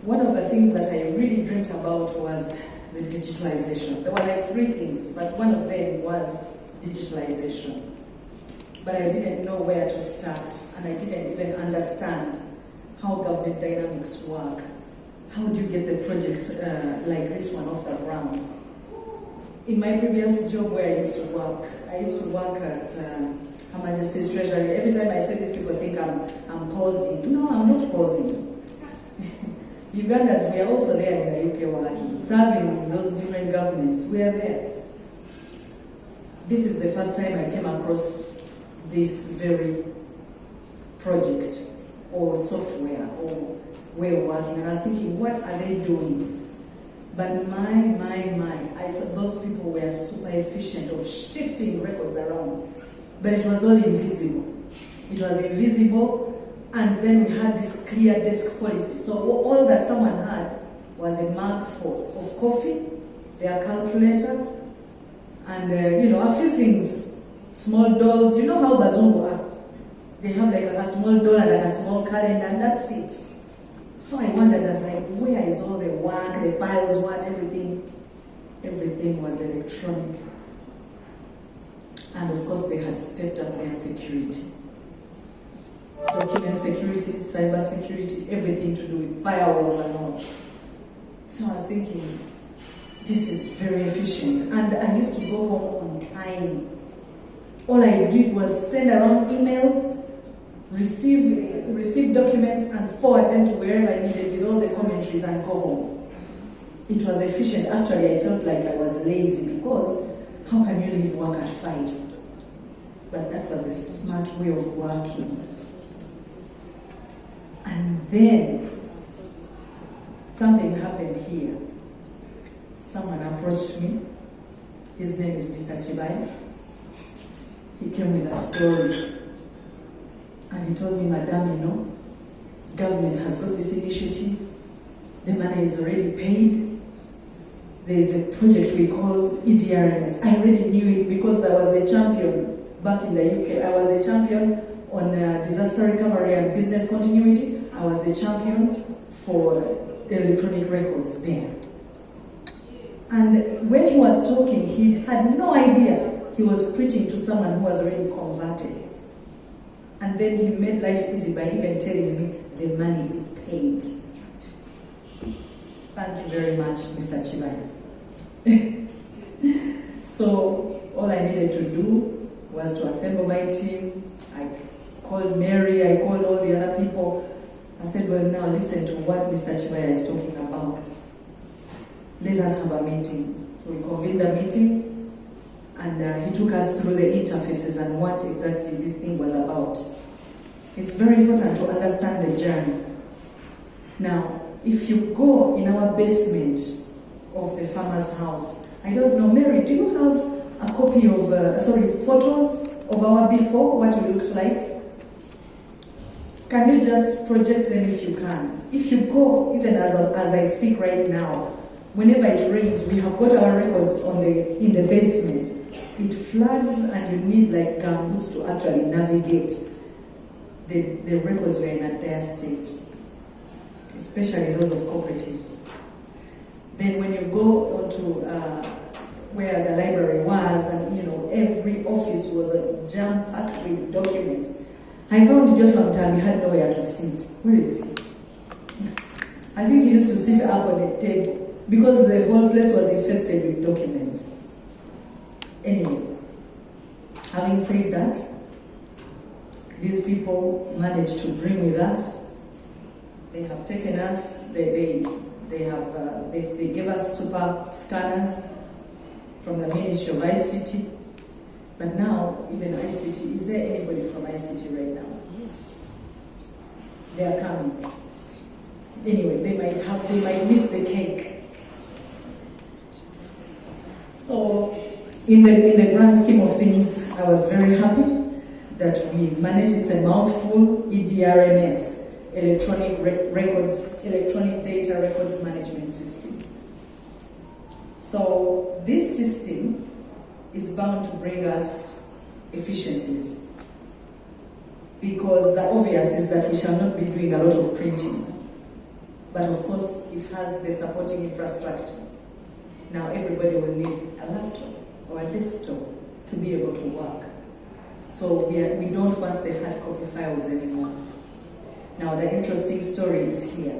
one of the things that I really dreamt about was the digitalization. There were like 3 things, but one of them was digitalization. But I didn't know where to start, and I didn't even understand how government dynamics work. How do you get the project like this one off the ground? In my previous job where I used to work at Her Majesty's Treasury. Every time I say this, people think I'm posing. No, I'm not posing. Ugandans, we are also there in the UK working, serving in those different governments. We are there. This is the first time I came across this very project or software or way of working, and I was thinking, what are they doing? But I said those people were super efficient of shifting records around, but it was all invisible. It was invisible, and then we had this clear desk policy. So all that someone had was a mug full of coffee, their calculator, and a few things, small dolls. You know how Bazungu are? They have like a small doll and like a small calendar, and that's it. So I wondered, I was like, where is all the work, the files, everything? Everything was electronic. And of course, they had stepped up their security. Document security, cyber security, everything to do with firewalls and all. So I was thinking, this is very efficient. And I used to go home on time. All I did was send around emails, receive documents, and forward them to wherever I needed with all the commentaries and go home. It was efficient. Actually, I felt like I was lazy because how can you leave work at 5? But that was a smart way of working. And then something happened here. Someone approached me. His name is Mr. Chibaya. He came with a story. And he told me, Madam, government has got this initiative. The money is already paid. There is a project we call EDRMS. I already knew it because I was the champion back in the UK. I was a champion on disaster recovery and business continuity. I was the champion for electronic records there. And when he was talking, he had no idea he was preaching to someone who was already converted. And then he made life easy by even telling me the money is paid. Thank you very much, Mr. Chibaya. So all I needed to do was to assemble my team. I called Mary, I called all the other people. I said, well, now listen to what Mr. Chibaya is talking about. Let us have a meeting. So we convened the meeting. And he took us through the interfaces and what exactly this thing was about. It's very important to understand the journey. Now, if you go in our basement of the farmer's house, I don't know, Mary, do you have a copy of, photos of our before, what it looks like? Can you just project them if you can? If you go, even as I speak right now, whenever it rains, we have got our records in the basement. It floods and you need like gumboots to actually navigate. The records were in a dire state, especially those of cooperatives. Then when you go onto where the library was, and every office was jam-packed with documents, I found Joshua Mtambi had nowhere to sit. Where is he? I think he used to sit up on a table because the whole place was infested with documents. Anyway, having said that, these people managed to bring with us. They have taken us. They gave us super scanners from the Ministry of ICT. But now, even ICT, is there anybody from ICT right now? Yes, they are coming. Anyway, they might miss the cake. So, in the grand scheme of things, I was very happy that we managed. It's a mouthful, EDRMS, Electronic Data Records Management System. So this system is bound to bring us efficiencies, because the obvious is that we shall not be doing a lot of printing. But of course, it has the supporting infrastructure. Now everybody will need a laptop or a desktop to be able to work. So we don't want the hard copy files anymore. Now the interesting story is here.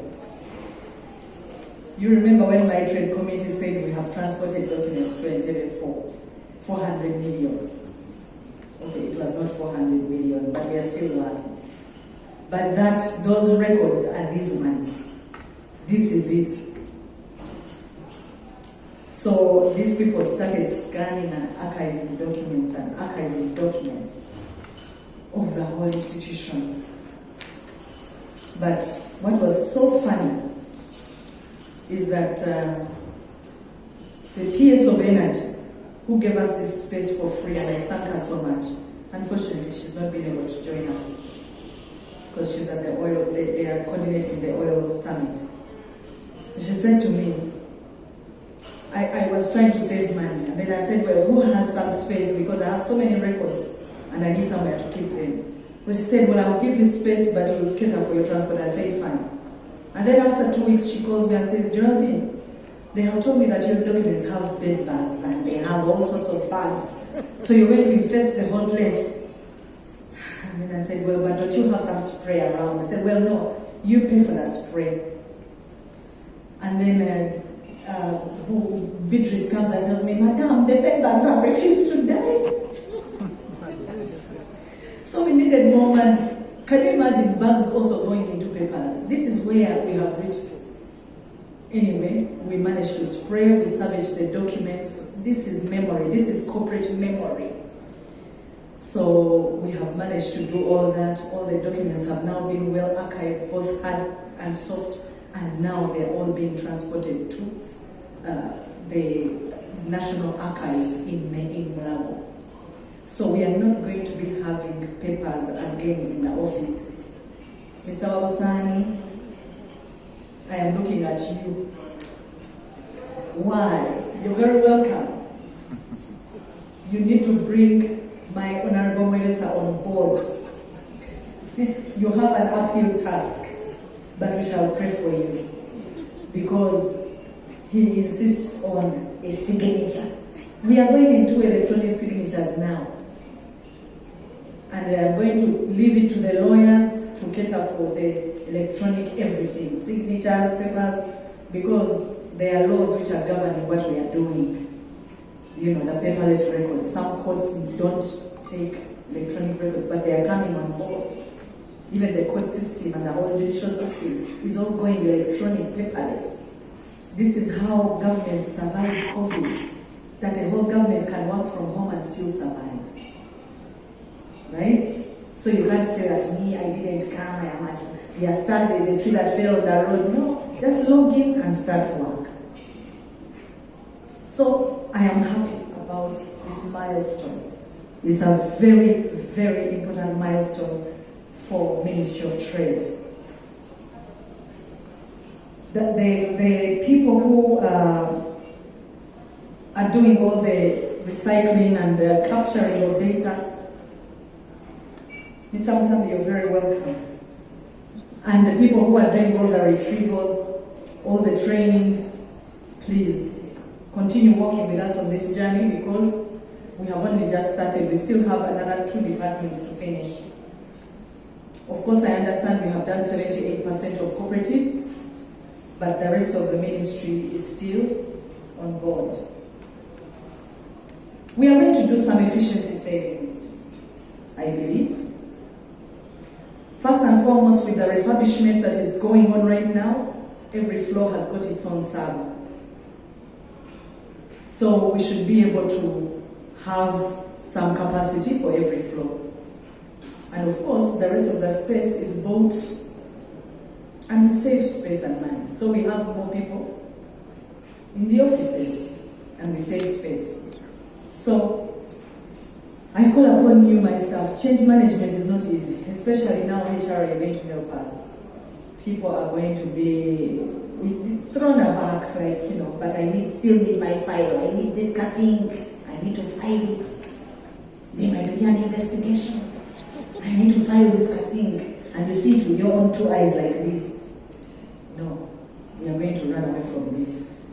You remember when my trade committee said we have transported documents to Entebbe for 400 million. Okay, it was not 400 million, but we are still working. But those records are these ones. This is it. So these people started scanning and archiving documents of the whole institution. But what was so funny is that the PS of Energy, who gave us this space for free, and I thank her so much. Unfortunately, she's not been able to join us because she's at the oil, they are coordinating the oil summit. She said to me, I was trying to save money, and then I said, well, who has some space, because I have so many records and I need somewhere to keep them. But she said, well, I will give you space, but you will cater for your transport. I said, fine. And then after 2 weeks, she calls me and says, Geraldine, they have told me that your documents have bed bags and they have all sorts of bags. So you're going to infest the whole place. And then I said, well, but don't you have some spray around? I said, well, no, you pay for that spray. And then Beatrice comes and tells me, Madam, the bed bags have refused to die. So we needed more money. Can you imagine bags also going into papers? This is where we have reached. Anyway, we managed to spray, we salvaged the documents. This is memory, this is corporate memory. So we have managed to do all that. All the documents have now been well archived, both hard and soft, and now they're all being transported to the National Archives in Mulago. So we are not going to be having papers again in the office. Mr. Wabusani, I am looking at you. Why? You're very welcome. You need to bring my Honorable Melissa on board. You have an uphill task, but we shall pray for you, because he insists on a signature. We are going into electronic signatures now. And I am going to leave it to the lawyers to cater for the electronic everything, signatures, papers, because there are laws which are governing what we are doing. You know, the paperless records. Some courts don't take electronic records, but they are coming on board. Even the court system and the whole judicial system is all going electronic, paperless. This is how governments survive COVID, that a whole government can work from home and still survive. Right? So you can't say that me, I didn't come, we are stuck, there's a tree that fell on the road. No, just log in and start work. So I am happy about this milestone. It's a very, very important milestone for Ministry of Trade. The people who are doing all the recycling and the capturing of data, Mr. Mutambi, you're very welcome. And the people who are doing all the retrievals, all the trainings, please continue working with us on this journey, because we have only just started. We still have another 2 departments to finish. Of course, I understand we have done 78% of cooperatives, but the rest of the ministry is still on board. We are going to do some efficiency savings, I believe. First and foremost, with the refurbishment that is going on right now, every floor has got its own server. So we should be able to have some capacity for every floor. And of course, the rest of the space is bought and we save space and money. So we have more people in the offices and we save space. So I call upon you, my staff. Change management is not easy, especially now HR are going to help us. People are going to be thrown aback, like, but I still need my file. I need this thing. I need to file it. There might be an investigation. I need to file this thing. And you see it with your own 2 eyes like this. No. we are going to run away from this.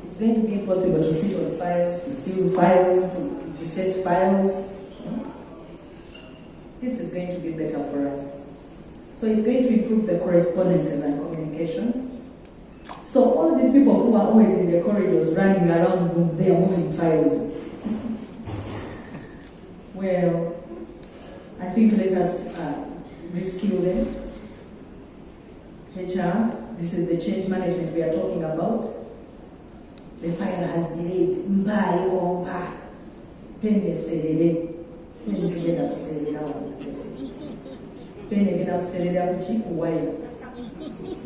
It's going to be possible to sit on files, to steal files, to deface files. This is going to be better for us. So it's going to improve the correspondences and communications. So all these people who are always in the corridors running around, they are moving files. Well, I think let us reskill them. HR, this is the change management we are talking about. The file has delayed. Mbai kompa. Pene selele. Pene tegenda kuselera wangu. Pene tegenda kuselera kuchi kuwaya.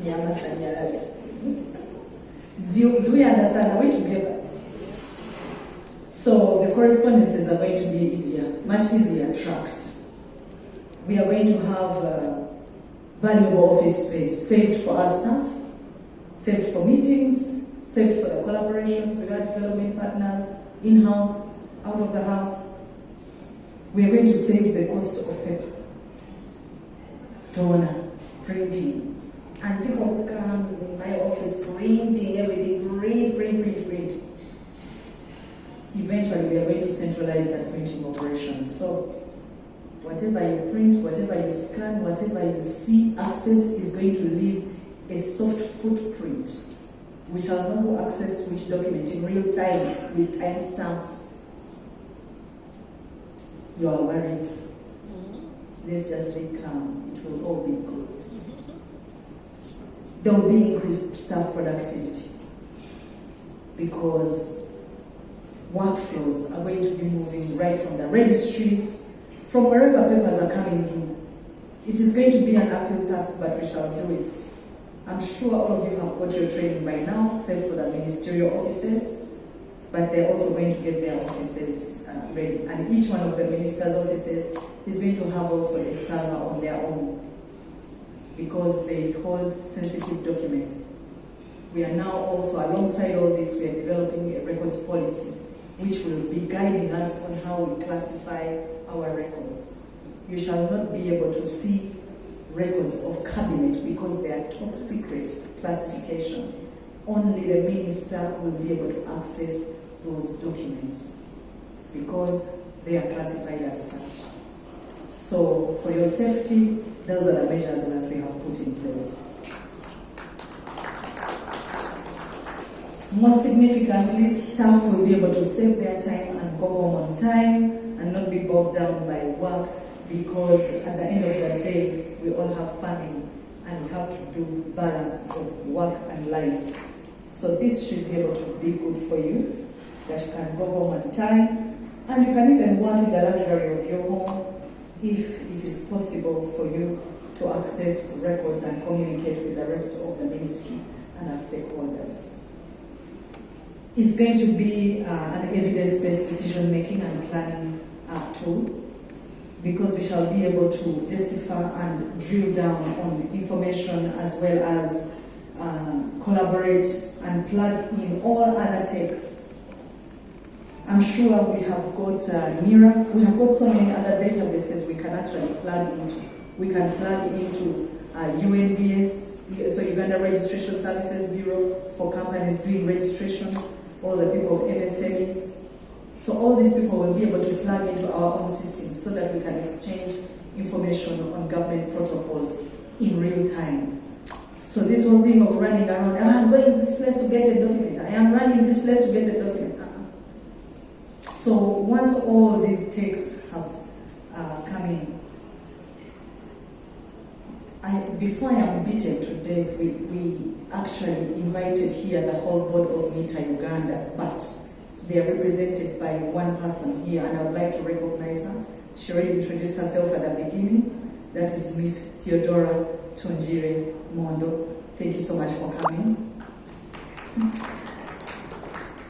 Nyamasanyalazi. Do we understand? Are we together? So the correspondences are going to be easier, much easier tracked. We are going to have valuable office space saved for our staff, saved for meetings, saved for the collaborations with our development partners, in-house, out of the house. We are going to save the cost of paper, toner, printing. And people will come in my office printing everything, print. Eventually, we are going to centralize that printing operation. So, whatever you print, whatever you scan, whatever you see, access is going to leave a soft footprint. We shall know who accessed which document in real time with timestamps. You are worried. Let's just be calm. It will all be good. There will be increased staff productivity because workflows are going to be moving right from the registries, from wherever papers are coming in. It is going to be an uphill task, but we shall do it. I'm sure all of you have got your training by now, save for the ministerial offices, but they're also going to get their offices ready. And each one of the ministers' offices is going to have also a server on their own because they hold sensitive documents. We are now also, alongside all this, we are developing a records policy which will be guiding us on how we classify our records. You shall not be able to see records of cabinet because they are top secret classification. Only the minister will be able to access those documents because they are classified as such. So for your safety, those are the measures that we have put in place. More significantly, staff will be able to save their time and go home on time and not be bogged down by work because at the end of the day, we all have family and we have to do balance of work and life. So this should be able to be good for you, that you can go home on time and you can even work in the luxury of your home if it is possible for you to access records and communicate with the rest of the ministry and our stakeholders. It's going to be an evidence-based decision-making and planning tool because we shall be able to decipher and drill down on information as well as collaborate and plug in all other texts. I'm sure we have got NIRA, we have got so many other databases we can actually plug into. We can plug into UNBS, so Uganda Registration Services Bureau for companies doing registrations, all the people of MSMEs. So all these people will be able to plug into our own systems so that we can exchange information on government protocols in real time. So this whole thing of running around, I'm going to this place to get a document, I am running this place to get a document. So once all these texts have come in, before I am beaten to death, we actually invited here the whole board of NITA Uganda, but they are represented by one person here, and I would like to recognize her. She already introduced herself at the beginning. That is Miss Theodora Tunjire Mondo. Thank you so much for coming.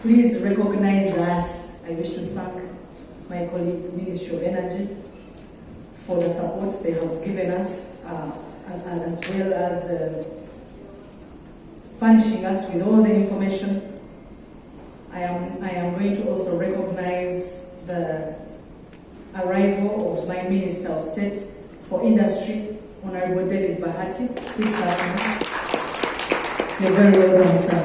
Please recognize us. I wish to thank my colleagues, Ministry of Energy, for the support they have given us, as well as furnishing us with all the information. I am going to also recognize the arrival of my Minister of State for Industry, Honorable David Bahati, please clap. You're very welcome, sir.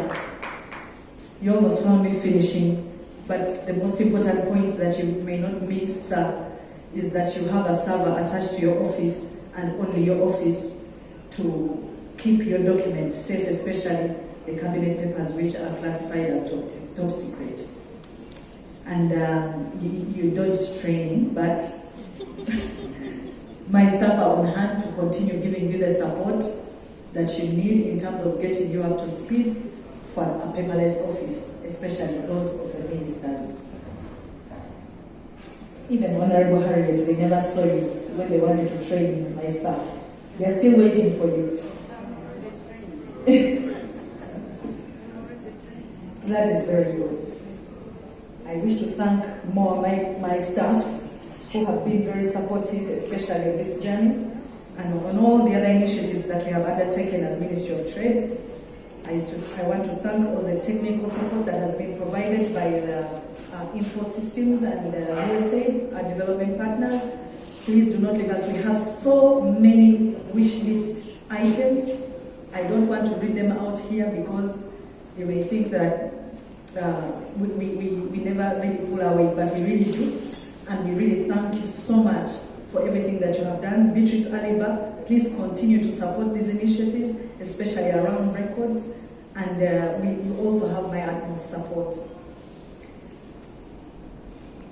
You almost found me finishing, but the most important point that you may not miss, sir, is that you have a server attached to your office, and only your office, to keep your documents safe, especially the cabinet papers which are classified as top secret. And you dodged training, but my staff are on hand to continue giving you the support that you need in terms of getting you up to speed for a paperless office, especially those of the ministers. Even Honorable Harriet, they never saw you when they wanted to train my staff. They're still waiting for you. That is very good. I wish to thank more my staff who have been very supportive, especially on this journey, and on all the other initiatives that we have undertaken as Ministry of Trade. I want to thank all the technical support that has been provided by the info systems and the USA, our development partners. Please do not leave us. We have so many wish list items. I don't want to read them out here because you may think that we never really pull our weight, but we really do. And we really thank you so much for everything that you have done. Beatrice Aliba, please continue to support these initiatives, especially around records. And you also have my utmost support.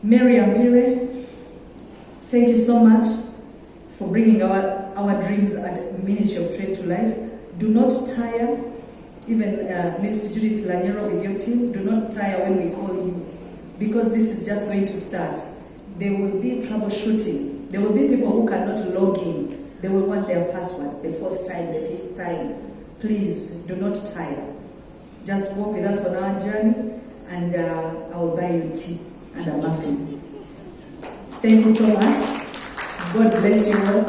Mary Amire, thank you so much for bringing our dreams at Ministry of Trade to life. Do not tire. Even Ms. Judith Lanyero with your team, do not tire when we call you, because this is just going to start. There will be troubleshooting. There will be people who cannot log in. They will want their passwords the 4th time, the 5th time. Please do not tire. Just walk with us on our journey, and I will buy you tea and a muffin. Thank you so much. God bless you all.